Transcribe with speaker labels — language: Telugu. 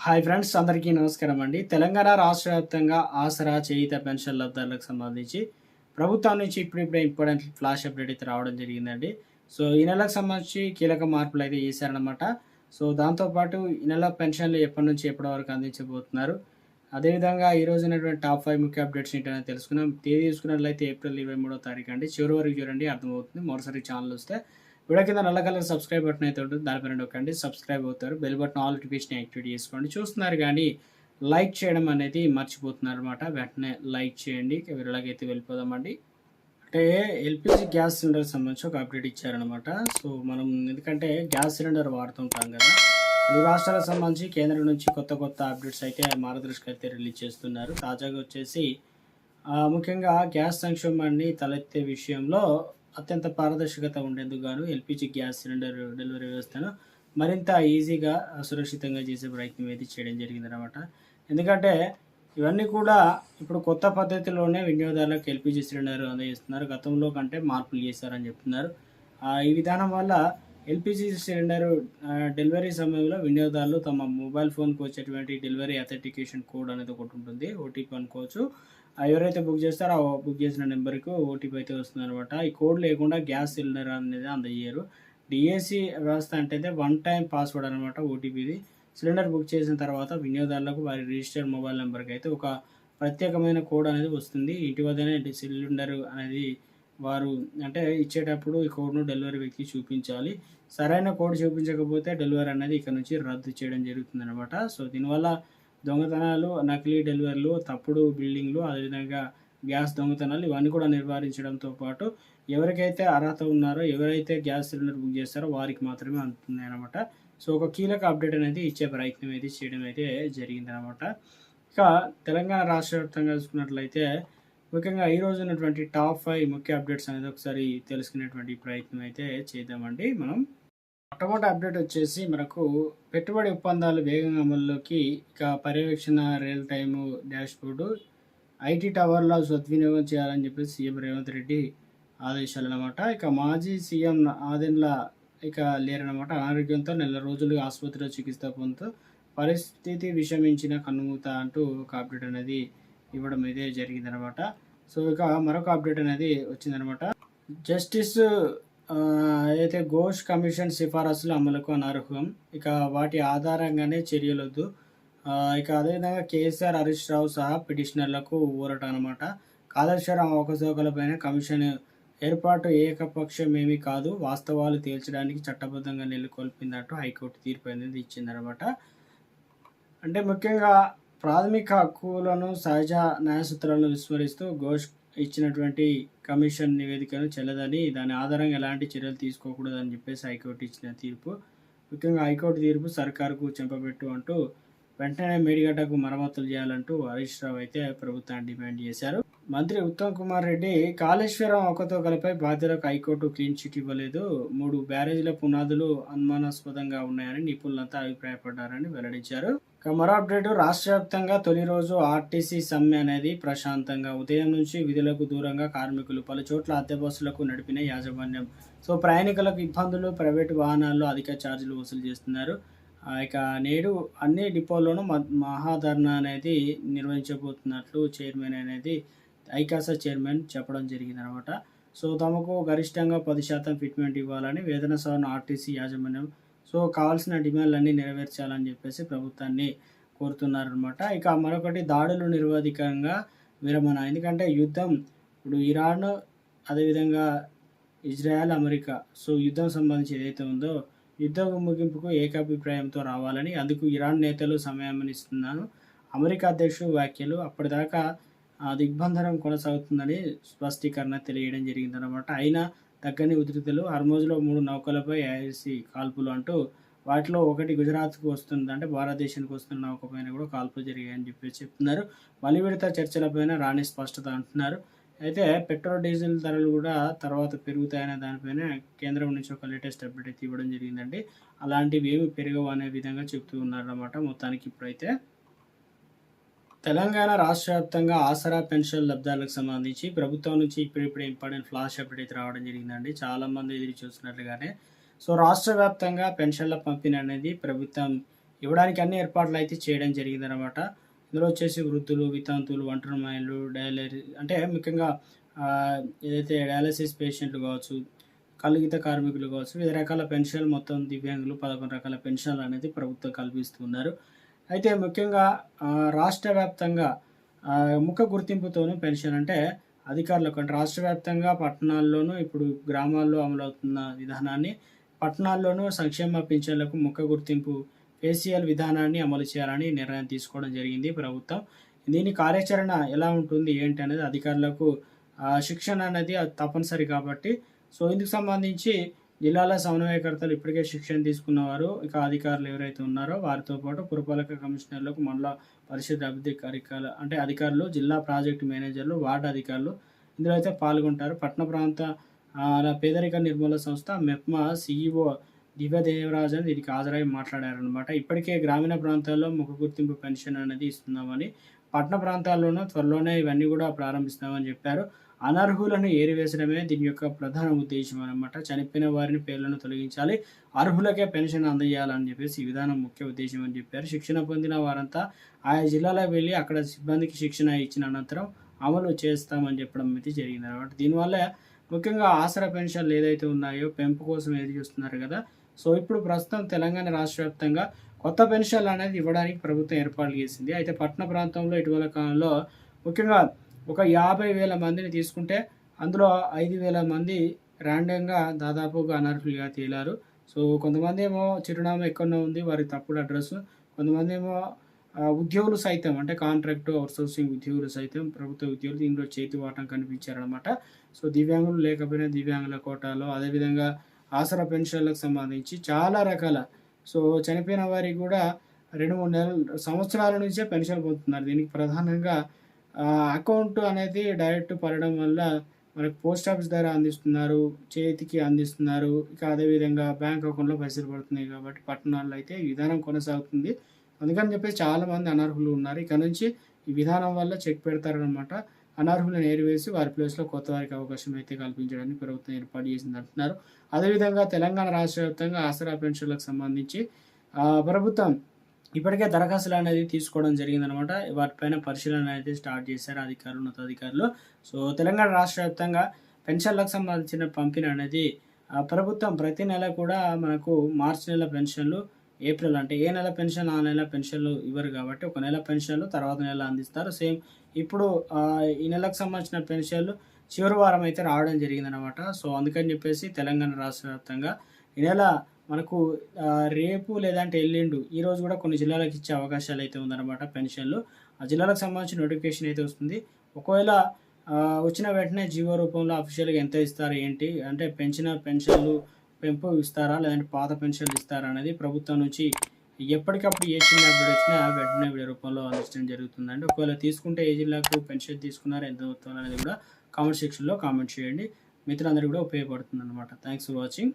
Speaker 1: హాయ్ ఫ్రెండ్స్, అందరికీ నమస్కారం అండి. తెలంగాణ రాష్ట్ర వ్యాప్తంగా ఆసరా, చేయూత పెన్షన్ లబ్ధారులకు సంబంధించి ప్రభుత్వం నుంచి ఇప్పుడిప్పుడే ఇంపార్టెంట్ ఫ్లాష్ అప్డేట్ అయితే రావడం జరిగిందండి. సో, ఈ నెలకు సంబంధించి కీలక మార్పులు అయితే చేశారనమాట. సో, దాంతో పాటు ఈ నెల పెన్షన్లు ఎప్పటి నుంచి ఎప్పటి వరకు అందించబోతున్నారు. అదేవిధంగా ఈ రోజు ఉన్నటువంటి టాప్ 5 ముఖ్య అప్డేట్స్ ఏంటనేది తెలుసుకుందాం. తేదీ చూసుకున్నట్లయితే ఏప్రిల్ 23వ తారీఖు అండి. చివరి వరకు చూడండి, అర్థమవుతుంది. మరోసారి ఛానల్ వస్తే వీడియో కింద నల్ల కలర్ సబ్స్క్రైబ్ బటన్ అయితే ఉంటుంది, దానిపైన నొక్కండి. సబ్స్క్రైబ్ అవుతారు. Bell button all notification activate చేసుకోండి. చూస్తున్నారు కానీ లైక్ చేయడం అనేది మర్చిపోతున్నారు అనమాట. వెంటనే లైక్ చేయండి. వీళ్ళకైతే వెళ్ళిపోదామండి. అంటే ఎల్పిజి గ్యాస్ సిలిండర్ సంబంధించి ఒక అప్డేట్ ఇచ్చారనమాట. సో మనం ఎందుకంటే గ్యాస్ సిలిండర్ వాడుతుంటాం కదా, ఇరు రాష్ట్రాలకు సంబంధించి కేంద్రం నుంచి కొత్త కొత్త అప్డేట్స్ అయితే మార్గదర్శక అయితే రిలీజ్ చేస్తున్నారు. తాజాగా వచ్చేసి ముఖ్యంగా గ్యాస్ సంక్షోభాన్ని తలెత్తే విషయంలో అత్యంత పారదర్శకత ఉండేందుకు గాను ఎల్పిజి గ్యాస్ సిలిండర్ డెలివరీ వ్యవస్థను మరింత ఈజీగా సురక్షితంగా చేసే ప్రయత్నం అయితే చేయడం జరిగిందనమాట. ఎందుకంటే ఇవన్నీ కూడా ఇప్పుడు కొత్త పద్ధతిలోనే వినియోగదారులకు ఎల్పిజి సిలిండర్ అందజేస్తున్నారు. గతంలో కంటే మార్పులు చేశారని చెప్తున్నారు. ఈ విధానం వల్ల ఎల్పిజి సిలిండర్ డెలివరీ సమయంలో వినియోగదారులు తమ మొబైల్ ఫోన్కి వచ్చేటువంటి డెలివరీ అథెంటికేషన్ కోడ్ అనేది ఒకటి ఉంటుంది, ఓటీపీ అనుకోవచ్చు. ఎవరైతే బుక్ చేస్తారో ఆ బుక్ చేసిన నెంబర్కి ఓటీపీ అయితే వస్తుంది అనమాట. ఈ కోడ్ లేకుండా గ్యాస్ సిలిండర్ అనేది అందజేయరు. డిఏసి వ్యవస్థ అంటే వన్ టైం పాస్వర్డ్ అనమాట ఓటీపీది. సిలిండర్ బుక్ చేసిన తర్వాత వినియోగదారులకు వారి రిజిస్టర్డ్ మొబైల్ నెంబర్కి అయితే ఒక ప్రత్యేకమైన కోడ్ అనేది వస్తుంది. ఇంటి వద్దనే సిలిండర్ అనేది వారు అంటే ఇచ్చేటప్పుడు ఈ కోడ్ను డెలివరీ వ్యక్తికి చూపించాలి. సరైన కోడ్ చూపించకపోతే డెలివరీ అనేది ఇక్కడ నుంచి రద్దు చేయడం జరుగుతుంది అనమాట. సో దీనివల్ల దొంగతనాలు, నకిలీ డెలివరీలు, తప్పుడు బిల్డింగ్లు, అదేవిధంగా గ్యాస్ దొంగతనాలు ఇవన్నీ కూడా నివారించడంతో పాటు ఎవరికైతే అర్హత ఉన్నారో, ఎవరైతే గ్యాస్ సిలిండర్ బుక్ చేస్తారో వారికి మాత్రమే అందుతుంది అనమాట. సో ఒక కీలక అప్డేట్ అనేది ఇచ్చే ప్రయత్నం అయితే చేయడం అయితే జరిగిందనమాట. ఇక తెలంగాణ రాష్ట్ర వ్యాప్తంగా చూసుకున్నట్లయితే ముఖ్యంగా ఈ రోజు ఉన్నటువంటి టాప్ 5 ముఖ్య అప్డేట్స్ అనేది ఒకసారి తెలుసుకునేటువంటి ప్రయత్నం అయితే చేద్దామండి మనం. మొట్టమొదటి అప్డేట్ వచ్చేసి మనకు పెట్టుబడి ఒప్పందాలు వేగంగా అమల్లోకి. ఇక పర్యవేక్షణ, రియల్ టైము డాష్బోర్డు, ఐటీ టవర్ల సద్వినియోగం చేయాలని చెప్పేసి సీఎం రేవంత్ రెడ్డి ఆదేశాలు అనమాట. ఇక మాజీ సీఎం ఆదెండ్ల ఇక లేరనమాట. అనారోగ్యంతో నెల రోజులుగా ఆసుపత్రిలో చికిత్స పొందుతూ పరిస్థితి విషమించిన కన్నుమూత అంటూ ఒక అప్డేట్ అనేది ఇవ్వడం అయితే జరిగిందనమాట. సో ఇక మరొక అప్డేట్ అనేది వచ్చిందనమాట. జస్టిస్ ఏదైతే ఘోష్ కమిషన్ సిఫారసులు అమలుకు అనర్హం, ఇక వాటి ఆధారంగానే చర్యలొద్దు. ఇక అదేవిధంగా కేసీఆర్, హరీష్ రావు సహా పిటిషనర్లకు ఊరట అనమాట. కాళేశ్వరం అవకతవకలపైన కమిషన్ ఏర్పాటు ఏకపక్షమేమీ కాదు, వాస్తవాలు తేల్చడానికి చట్టబద్ధంగా నెలకొల్పిందంటూ హైకోర్టు తీర్పు అనేది ఇచ్చిందనమాట. అంటే ముఖ్యంగా ప్రాథమిక హక్కులను, సహజ న్యాయసూత్రాలను విస్మరిస్తూ ఘోష్ ఇచ్చినటువంటి కమిషన్ నివేదికను చెల్లదని, దాని ఆధారంగా ఎలాంటి చర్యలు తీసుకోకూడదని చెప్పేసి హైకోర్టు ఇచ్చిన తీర్పు. ముఖ్యంగా హైకోర్టు తీర్పు సర్కారుకు చెంపబెట్టు అంటూ వెంటనే మేడిగడ్డకు మరమ్మతులు చేయాలంటూ హరీష్ రావు అయితే ప్రభుత్వాన్ని డిమాండ్ చేశారు. మంత్రి ఉత్తమ్ కుమార్ రెడ్డి కాళేశ్వరం అవకతవకలపై బాధ్యులకు హైకోర్టు క్లీన్ చిట్ ఇవ్వలేదు, 3 బ్యారేజీల పునాదులు అనుమానాస్పదంగా ఉన్నాయని నిపుణులంతా అభిప్రాయపడ్డారని వెల్లడించారు. మరో అప్డేట్, రాష్ట్ర వ్యాప్తంగా తొలి రోజు ఆర్టీసీ సమ్మె అనేది ప్రశాంతంగా. ఉదయం నుంచి విధులకు దూరంగా కార్మికులు పలు చోట్ల అద్దె బస్సులకు నడిపిన యాజమాన్యం. సో ప్రయాణికులకు ఇబ్బందులు, ప్రైవేటు వాహనాల్లో అధిక ఛార్జీలు వసూలు చేస్తున్నారు. ఇక నేడు అన్ని డిపోల్లోనూ మహాధర్నా అనేది నిర్వహించబోతున్నట్లు చైర్మన్ అనేది ఐకాసా చైర్మన్ చెప్పడం జరిగిందనమాట. సో తమకు గరిష్టంగా 10% ఫిట్మెంట్ ఇవ్వాలని వేతన సవరణ ఆర్టీసీ యాజమాన్యం సో కావాల్సిన డిమాండ్లన్నీ నెరవేర్చాలని చెప్పేసి ప్రభుత్వాన్ని కోరుతున్నారనమాట. ఇక మరొకటి, దాడులు నిరవధికంగా విరమణ. ఎందుకంటే యుద్ధం ఇప్పుడు ఇరాన్, అదేవిధంగా ఇజ్రాయెల్, అమెరికా సో యుద్ధం సంబంధించి ఏదైతే ఉందో యుద్ధ ముగింపుకు ఏకాభిప్రాయంతో రావాలని, అందుకు ఇరాన్ నేతలు సమయమనిస్తున్నాను. అమెరికా అధ్యక్షుడు వ్యాఖ్యలు అప్పటిదాకా దిగ్బంధనం కొనసాగుతుందని స్పష్టీకరణ తెలియడం జరిగిందనమాట. అయినా తగ్గని ఉధృతులు. హర్మోజ్లో 3 నౌకలపై ఐఐసి కాల్పులు అంటూ వాటిలో ఒకటి గుజరాత్కు వస్తుంది, అంటే భారతదేశానికి వస్తున్న నౌకపైన కూడా కాల్పులు జరిగాయని చెప్పేసి చెప్తున్నారు. మలి విడత చర్చలపైన రాని స్పష్టత అంటున్నారు. అయితే పెట్రోల్, డీజిల్ ధరలు కూడా తర్వాత పెరుగుతాయనే దానిపైన కేంద్రం నుంచి ఒక లేటెస్ట్ అప్డేట్ అయితే ఇవ్వడం జరిగిందండి. అలాంటివి ఏమి పెరగవు అనే విధంగా చెప్తూ ఉన్నారన్నమాట. మొత్తానికి ఇప్పుడైతే తెలంగాణ రాష్ట్ర వ్యాప్తంగా ఆసరా పెన్షన్ లబ్ధాలకు సంబంధించి ప్రభుత్వం నుంచి ఇప్పుడిప్పుడే ఇంపార్టెంట్ ఫ్లాష్ అప్డేట్ అయితే రావడం జరిగిందండి. చాలామంది ఎదురు చూస్తున్నట్లుగానే సో రాష్ట్ర వ్యాప్తంగా పెన్షన్ల పంపిణీ అనేది ప్రభుత్వం ఇవ్వడానికి అన్ని ఏర్పాట్లు అయితే చేయడం జరిగిందనమాట. ఇందులో వచ్చేసి వృద్ధులు, వితంతువులు, ఒంటరి మహిళలు, అంటే ముఖ్యంగా ఏదైతే డయాలసిస్ పేషెంట్లు కావచ్చు, కలుగిత కార్మికులు కావచ్చు, వివిధ రకాల పెన్షన్లు, మొత్తం దివ్యాంగులు 11 రకాల పెన్షన్లు అనేది ప్రభుత్వం కల్పిస్తున్నారు. అయితే ముఖ్యంగా రాష్ట్ర వ్యాప్తంగా ముఖ గుర్తింపుతోనూ పెన్షన్ అంటే అధికారులకు అంటే రాష్ట్ర వ్యాప్తంగా పట్టణాల్లోనూ ఇప్పుడు గ్రామాల్లో అమలవుతున్న విధానాన్ని పట్టణాల్లోనూ సంక్షేమ పింఛన్లకు ముఖ గుర్తింపు ఫేషియల్ విధానాన్ని అమలు చేయాలని నిర్ణయం తీసుకోవడం జరిగింది ప్రభుత్వం. దీని కార్యాచరణ ఎలా ఉంటుంది ఏంటి అనేది అధికారులకు శిక్షణ అనేది తప్పనిసరి కాబట్టి సో ఇందుకు సంబంధించి జిల్లాల సమన్వయకర్తలు ఇప్పటికే శిక్షణ తీసుకున్నవారు ఇక అధికారులు ఎవరైతే ఉన్నారో వారితో పాటు పురపాలక కమిషనర్లకు, మండల పరిషత్ అభివృద్ధి అంటే అధికారులు, జిల్లా ప్రాజెక్టు మేనేజర్లు, వార్డు అధికారులు ఇందులో అయితే పాల్గొంటారు. పట్టణ ప్రాంత పేదరిక నిర్మూలన సంస్థ మెప్మా సిఇఓ దివ్యదేవరాజన్ దీనికి హాజరై మాట్లాడారనమాట. ఇప్పటికే గ్రామీణ ప్రాంతాల్లో ముఖ గుర్తింపు పెన్షన్ అనేది ఇస్తున్నామని, పట్టణ ప్రాంతాల్లోనూ త్వరలోనే ఇవన్నీ కూడా ప్రారంభిస్తామని చెప్పారు. అనర్హులను ఏరివేసడమే దీని యొక్క ప్రధాన ఉద్దేశం అనమాట. చనిపోయిన వారిని పేర్లను తొలగించాలి, అర్హులకే పెన్షన్ అందజేయాలని చెప్పేసి ఈ విధానం ముఖ్య ఉద్దేశం అని చెప్పారు. శిక్షణ పొందిన వారంతా ఆయా జిల్లాలకు వెళ్ళి అక్కడ సిబ్బందికి శిక్షణ ఇచ్చిన అనంతరం అమలు చేస్తామని చెప్పడం అయితే జరిగింది అనమాట. దీనివల్ల ముఖ్యంగా ఆసరా పెన్షన్లు ఏదైతే ఉన్నాయో పెంపు కోసం ఎదురు చూస్తున్నారు కదా. సో ఇప్పుడు ప్రస్తుతం తెలంగాణ రాష్ట్ర వ్యాప్తంగా కొత్త పెన్షన్లు అనేది ఇవ్వడానికి ప్రభుత్వం ఏర్పాట్లు చేసింది. అయితే పట్టణ ప్రాంతంలో ఇటీవల కాలంలో ముఖ్యంగా ఒక 50,000 మందిని తీసుకుంటే అందులో 5,000 మంది ర్యాండమ్గా దాదాపుగా అనర్హులుగా తేలారు. సో కొంతమంది ఏమో చిరునామా ఎక్కడో ఉంది, వారి తప్పుడు అడ్రస్. కొంతమంది ఏమో ఉద్యోగులు సైతం అంటే కాంట్రాక్ట్ అవుట్సోర్సింగ్ ఉద్యోగులు సైతం ప్రభుత్వ ఉద్యోగులు దీనిలో చేతి వాటం కనిపించారనమాట. సో దివ్యాంగులు లేకపోయినా దివ్యాంగుల కోటాలో, అదేవిధంగా ఆసరా పెన్షన్లకు సంబంధించి చాలా రకాల సో చనిపోయిన వారికి కూడా 2-3 నెలలు సంవత్సరాల నుంచే పెన్షన్ పొందుతున్నారు. దీనికి ప్రధానంగా అకౌంట్ అనేది డైరెక్ట్ పడడం వల్ల మనకు పోస్ట్ ఆఫీస్ ద్వారా అందిస్తున్నారు, చేతికి అందిస్తున్నారు. ఇక అదేవిధంగా బ్యాంక్ అకౌంట్‌లో పైసలు పడుతున్నాయి కాబట్టి పట్టణాల్లో అయితే ఈ విధానం కొనసాగుతుంది. అందుకని చెప్పేసి చాలామంది అనర్హులు ఉన్నారు. ఇక నుంచి ఈ విధానం వల్ల చెక్ పెడతారనమాట. అనర్హులను ఏరివేసి వారి ప్లేస్‌లో కొత్త వారికి అవకాశం అయితే కల్పించడానికి ప్రభుత్వం ఏర్పాటు చేసింది అంటున్నారు. అదేవిధంగా తెలంగాణ రాష్ట్ర వ్యాప్తంగా ఆసరా పెన్షన్లకు సంబంధించి ప్రభుత్వం ఇప్పటికే దరఖాస్తులు అనేది తీసుకోవడం జరిగిందనమాట. వాటిపైన పరిశీలన అయితే స్టార్ట్ చేశారు అధికారులు, ఉన్నతాధికారులు. సో తెలంగాణ రాష్ట్ర వ్యాప్తంగా పెన్షన్లకు సంబంధించిన పంపిణీ అనేది ప్రభుత్వం ప్రతి నెల కూడా మనకు మార్చి నెల పెన్షన్లు, ఏప్రిల్ అంటే ఏ నెల పెన్షన్ ఆ నెల పెన్షన్లు ఇవ్వరు కాబట్టి ఒక నెల పెన్షన్లు తర్వాత నెల అందిస్తారు. సేమ్ ఇప్పుడు ఈ నెలకు సంబంధించిన పెన్షన్లు చివరి వారం అయితే రావడం జరిగిందనమాట. సో అందుకని చెప్పేసి తెలంగాణ రాష్ట్ర వ్యాప్తంగా ఈ నెల మనకు రేపు లేదంటే ఎల్లుండి ఈరోజు కూడా కొన్ని జిల్లాలకు ఇచ్చే అవకాశాలు అయితే ఉందన్నమాట పెన్షన్లు. ఆ జిల్లాలకు సంబంధించిన నోటిఫికేషన్ అయితే వస్తుంది. ఒకవేళ వచ్చిన వెంటనే జీవో రూపంలో అఫీషియల్గా ఎంత ఇస్తారు ఏంటి అంటే పెన్షన్లు పెంపు ఇస్తారా లేదంటే పాత పెన్షన్లు ఇస్తారా అనేది ప్రభుత్వం నుంచి ఎప్పటికప్పుడు ఏ చిన్న అప్డేట్ వచ్చినా వెంటనే వీడియో రూపంలో అందించడం జరుగుతుందండి. ఒకవేళ తీసుకుంటే ఏ జిల్లాకు పెన్షన్ తీసుకున్నారో ఎంత మొత్తం అనేది కూడా కామెంట్ సెక్షన్లో కామెంట్ చేయండి. మిత్రులందరికీ కూడా ఉపయోగపడుతుంది అనమాట. Thanks for watching.